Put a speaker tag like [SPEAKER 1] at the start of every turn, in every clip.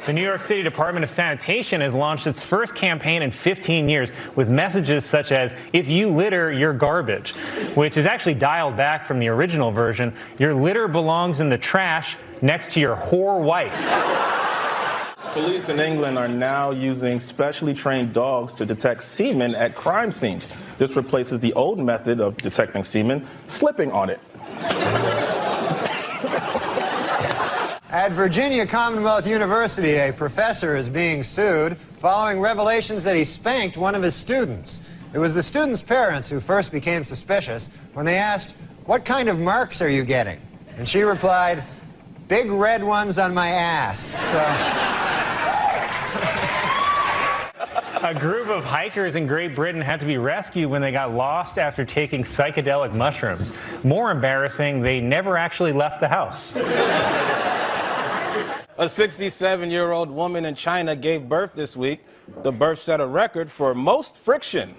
[SPEAKER 1] The New York City Department of Sanitation has launched its first campaign in 15 years with messages such as, "If you litter, you're garbage," which is actually dialed back from the original version, "Your litter belongs in the trash next to your whore wife."
[SPEAKER 2] Police in England are now using specially trained dogs to detect semen at crime scenes. This replaces the old method of detecting semen, slipping on it.
[SPEAKER 3] At Virginia Commonwealth University, a professor is being sued following revelations that he spanked one of his students. It was the student's parents who first became suspicious when they asked, "What kind of marks are you getting?" And she replied, "Big red ones on my ass."
[SPEAKER 1] A group of hikers in Great Britain had to be rescued when they got lost after taking psychedelic mushrooms. More embarrassing, they never actually left the house.
[SPEAKER 2] A 67-year-old woman in China gave birth this week. The birth set a record for most friction.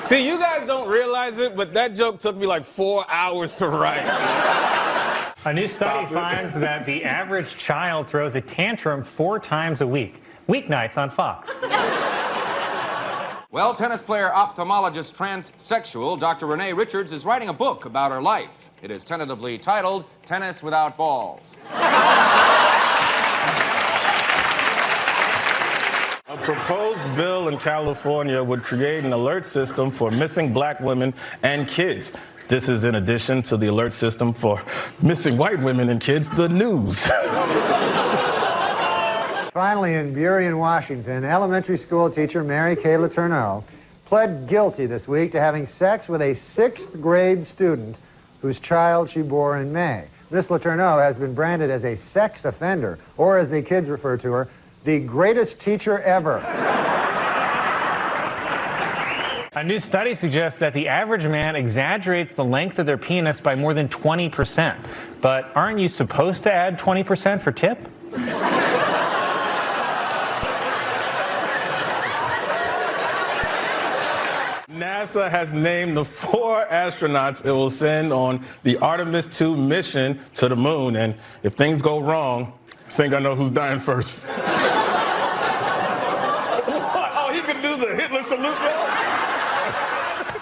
[SPEAKER 2] See, you guys don't realize it, but that joke took me like 4 hours to write.
[SPEAKER 1] A new study finds that the average child throws a tantrum 4 times a week, weeknights on Fox.
[SPEAKER 4] Well, tennis player, ophthalmologist, transsexual Dr. Renee Richards is writing a book about her life. It is tentatively titled Tennis Without Balls.
[SPEAKER 2] A proposed bill in California would create an alert system for missing black women and kids. This is in addition to the alert system for missing white women and kids, the news.
[SPEAKER 3] Finally, in Burien, Washington, elementary school teacher Mary Kay Letourneau pled guilty this week to having sex with a 6th grade student whose child she bore in May. Miss Letourneau has been branded as a sex offender, or as the kids refer to her, the greatest teacher ever.
[SPEAKER 1] A new study suggests that the average man exaggerates the length of their penis by more than 20%. But aren't you supposed to add 20% for tip?
[SPEAKER 2] NASA has named the 4 astronauts it will send on the Artemis II mission to the moon. And if things go wrong, I think I know who's dying first. Oh, he could do the Hitler salute now?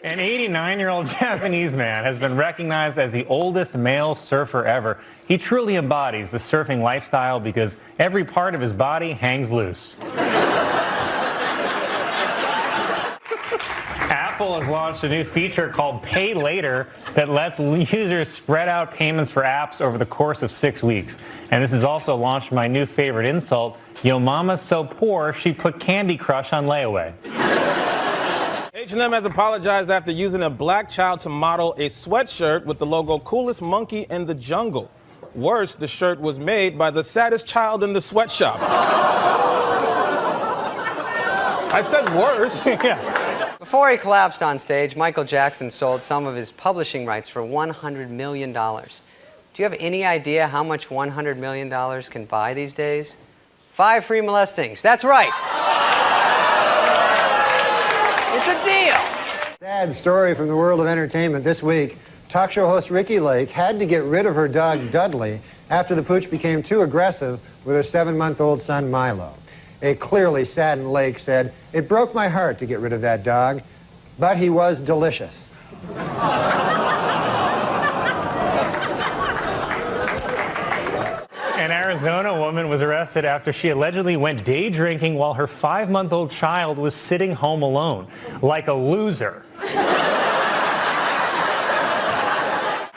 [SPEAKER 1] An 89-year-old Japanese man has been recognized as the oldest male surfer ever. He truly embodies the surfing lifestyle because every part of his body hangs loose. Apple has launched a new feature called Pay Later that lets users spread out payments for apps over the course of 6 weeks. And this has also launched my new favorite insult, "Yo mama's so poor, she put Candy Crush on layaway."
[SPEAKER 2] H&M has apologized after using a black child to model a sweatshirt with the logo "Coolest Monkey in the Jungle." Worse, the shirt was made by the saddest child in the sweatshop. I said worse.
[SPEAKER 1] Yeah.
[SPEAKER 5] Before he collapsed on stage, Michael Jackson sold some of his publishing rights for $100 million. Do you have any idea how much $100 million can buy these days? 5 free molestings. That's right. It's a deal.
[SPEAKER 3] Sad story from the world of entertainment this week. Talk show host Ricki Lake had to get rid of her dog Dudley after the pooch became too aggressive with her 7-month-old son Milo. A clearly saddened Lake said, "It broke my heart to get rid of that dog, but he was delicious."
[SPEAKER 1] An Arizona woman was arrested after she allegedly went day drinking while her 5-month-old child was sitting home alone, like a loser.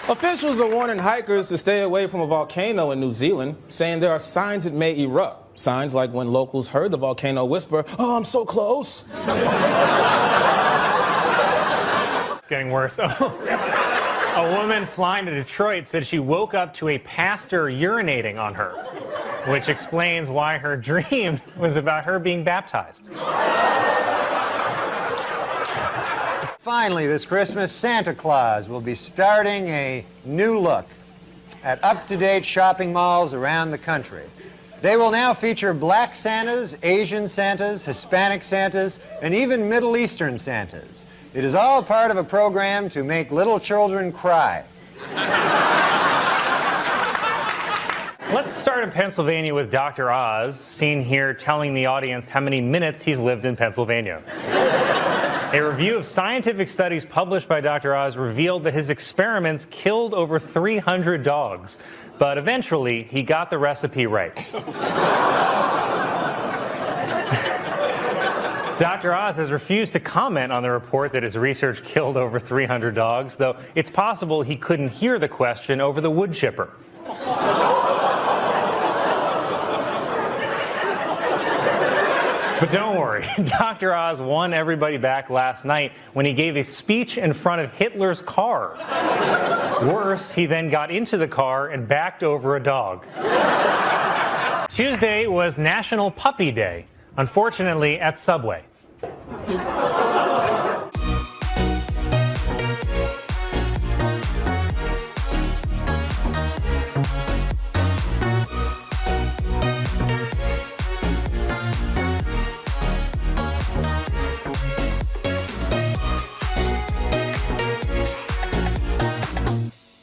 [SPEAKER 2] Officials are warning hikers to stay away from a volcano in New Zealand, saying there are signs it may erupt. Signs like when locals heard the volcano whisper, "Oh, I'm so close."
[SPEAKER 1] It's getting worse. A woman flying to Detroit said she woke up to a pastor urinating on her, which explains why her dream was about her being baptized.
[SPEAKER 3] Finally, this Christmas, Santa Claus will be starting a new look at up-to-date shopping malls around the country. They will now feature black Santas, Asian Santas, Hispanic Santas, and even Middle Eastern Santas. It is all part of a program to make little children cry.
[SPEAKER 1] Let's start in Pennsylvania with Dr. Oz, seen here telling the audience how many minutes he's lived in Pennsylvania. A review of scientific studies published by Dr. Oz revealed that his experiments killed over 300 dogs, but eventually he got the recipe right. Dr. Oz has refused to comment on the report that his research killed over 300 dogs, though it's possible he couldn't hear the question over the wood chipper. But don't worry, Dr. Oz won everybody back last night when he gave a speech in front of Hitler's car. Worse, he then got into the car and backed over a dog. Tuesday was National Puppy Day, unfortunately at Subway.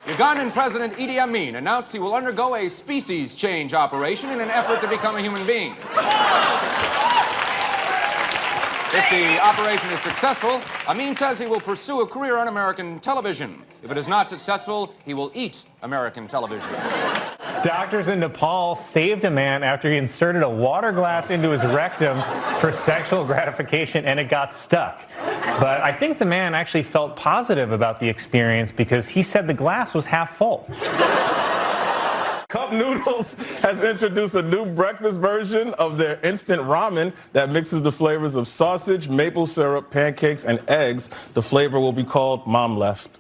[SPEAKER 4] Ugandan President Idi Amin announced he will undergo a species change operation in an effort to become a human being. If the operation is successful, Amin says he will pursue a career on American television. If it is not successful, he will eat American television.
[SPEAKER 1] Doctors in Nepal saved a man after he inserted a water glass into his rectum for sexual gratification and it got stuck. But I think the man actually felt positive about the experience because he said the glass was half full.
[SPEAKER 2] Cup Noodles has introduced a new breakfast version of their instant ramen that mixes the flavors of sausage, maple syrup, pancakes, and eggs. The flavor will be called Mom Left.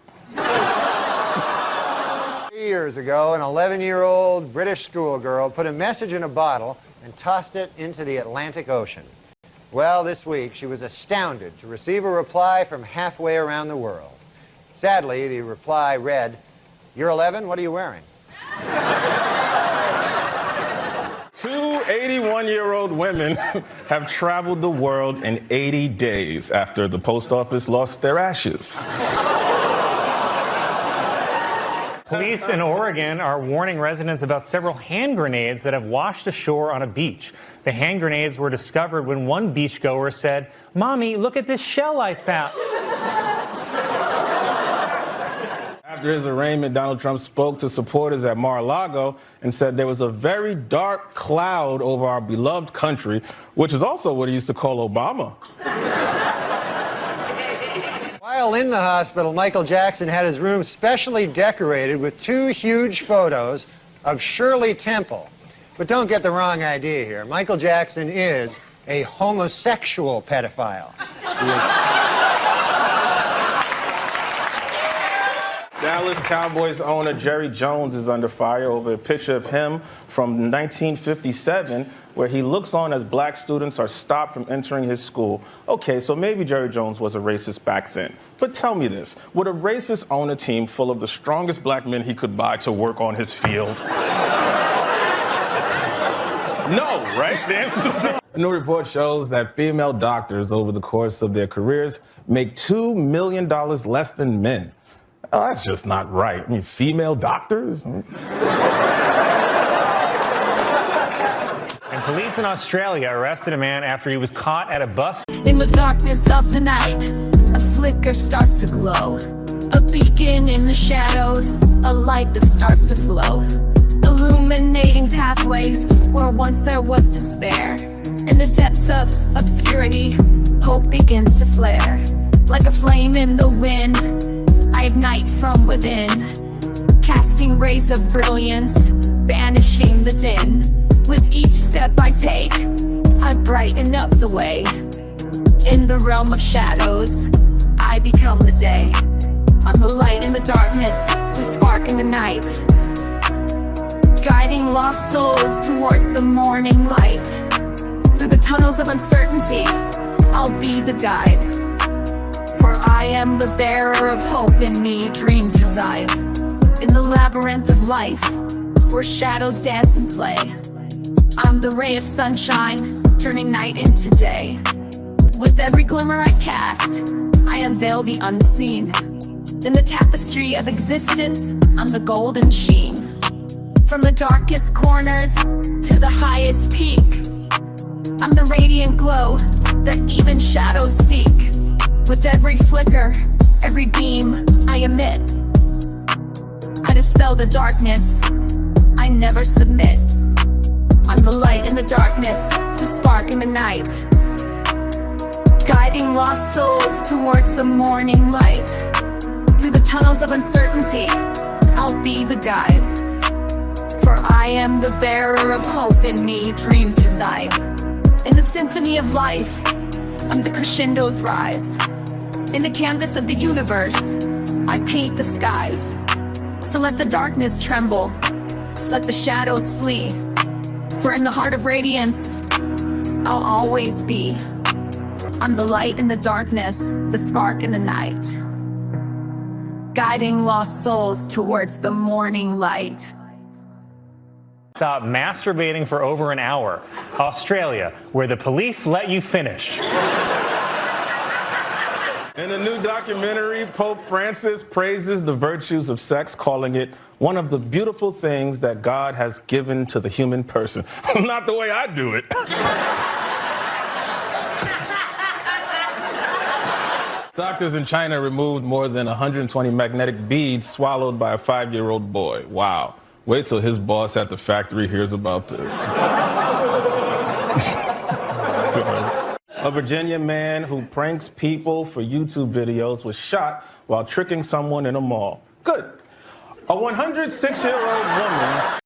[SPEAKER 3] 3 years ago, an 11-year-old British schoolgirl put a message in a bottle and tossed it into the Atlantic Ocean. Well, this week she was astounded to receive a reply from halfway around the world. Sadly, the reply read, "You're 11, what are you wearing?"
[SPEAKER 2] Two 81-year-old women have traveled the world in 80 days after the post office lost their ashes.
[SPEAKER 1] Police in Oregon are warning residents about several hand grenades that have washed ashore on a beach. The hand grenades were discovered when one beachgoer said, "Mommy, look at this shell I found."
[SPEAKER 2] After his arraignment, Donald Trump spoke to supporters at Mar-a-Lago and said there was a very dark cloud over our beloved country, which is also what he used to call Obama.
[SPEAKER 3] While in the hospital, Michael Jackson had his room specially decorated with 2 huge photos of Shirley Temple. But don't get the wrong idea here. Michael Jackson is a homosexual pedophile.
[SPEAKER 2] Dallas Cowboys owner Jerry Jones is under fire over a picture of him from 1957 where he looks on as black students are stopped from entering his school. Okay, so maybe Jerry Jones was a racist back then. But tell me this, would a racist own a team full of the strongest black men he could buy to work on his field? No, right? The answer is no. A new report shows that female doctors over the course of their careers make $2 million less than men. Oh, that's just not right. I mean, female doctors?
[SPEAKER 1] And police in Australia arrested a man after he was caught at a bus.
[SPEAKER 6] In the darkness of the night, a flicker starts to glow. A beacon in the shadows, a light that starts to flow. Illuminating pathways where once there was despair. In the depths of obscurity, hope begins to flare. Like a flame in the wind, I ignite from within, casting rays of brilliance, banishing the din. With each step I take, I brighten up the way. In the realm of shadows, I become the day. I'm the light in the darkness, the spark in the night, guiding lost souls towards the morning light. Through the tunnels of uncertainty, I'll be the guide. For I am the bearer of hope, in me dreams reside. In the labyrinth of life, where shadows dance and play, I'm the ray of sunshine, turning night into day. With every glimmer I cast, I unveil the unseen. In the tapestry of existence, I'm the golden sheen. From the darkest corners to the highest peak, I'm the radiant glow that even shadows seek. With every flicker, every beam I emit, I dispel the darkness, I never submit. I'm the light in the darkness, the spark in the night, guiding lost souls towards the morning light. Through the tunnels of uncertainty, I'll be the guide. For I am the bearer of hope, in me dreams reside. In the symphony of life, I'm the crescendo's rise. In the canvas of the universe, I paint the skies. So let the darkness tremble, let the shadows flee. For in the heart of radiance, I'll always be. I'm the light in the darkness, the spark in the night, guiding lost souls towards the morning light.
[SPEAKER 1] Stop masturbating for over an hour. Australia, where the police let you finish.
[SPEAKER 2] In a new documentary, Pope Francis praises the virtues of sex, calling it one of the beautiful things that God has given to the human person. Not the way I do it. Doctors in China removed more than 120 magnetic beads swallowed by a 5-year-old boy. Wow. Wait till his boss at the factory hears about this. A Virginia man who pranks people for YouTube videos was shot while tricking someone in a mall. Good. A 106-year-old woman